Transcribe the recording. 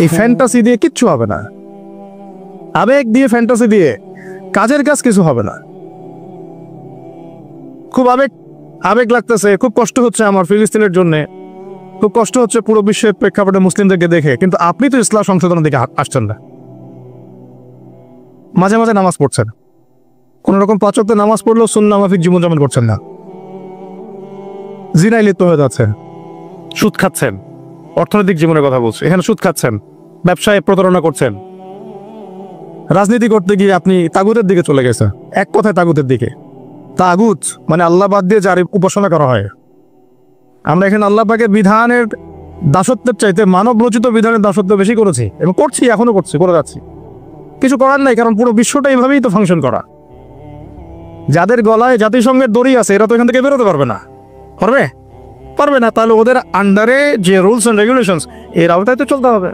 এই ফ্যান্টাসি দিয়ে কিচ্ছু হবে না, আবেগ দিয়ে ফ্যান্টাসি দিয়ে কাজের কাজ কিছু হবে না। খুব আবেগ লাগতেছে, খুব কষ্ট হচ্ছে আমার ফিলিস্তিনের জন্য, খুব কষ্ট হচ্ছে পুরো বিশ্বের প্রেক্ষাপটে মুসলিমদেরকে দেখে, কিন্তু আপনি তো ইসলাম সংশোধনের দিকে আসছেন না। মাঝে মাঝে নামাজ পড়ছেন, কোন রকম 5 ওয়াক্ত নামাজ পড়লেও সুন্নাহ মাফিক জীবনযাপন করছেন না, জিনায় লিপ্ত হয়ে যাচ্ছেন, সুদ খাচ্ছেন, অর্থনৈতিক জীবনের কথা বলছি, এখানে সুদ খাচ্ছেন, ব্যবসায় প্রতারণা করছেন, রাজনীতি করতে গিয়ে আপনি তাগুতের দিকে চলে গেছেন। এক কথায় তাগুতের দিকে। তাগুত মানে আল্লাহ বাদ দিয়ে যার উপাসনা করা হয়। আমরা এখানে আল্লাহ পাকের বিধানের দাসত্বের চাইতে মানব রচিত বিধানের দাসত্ব বেশি করেছি এবং করছি, এখনো করছি, করে যাচ্ছি। কিছু করার নাই, কারণ পুরো বিশ্বটা এইভাবেই তো ফাংশন করা। যাদের গলায় জাতিসংঘের দড়ি আছে এরা তো এখান থেকে বেরোতে পারবে না। পারবে না, তাহলে ওদের আন্ডারে যে রুলস এন্ড রেগুলেশনস এর আওতায় তো চলতে হবে।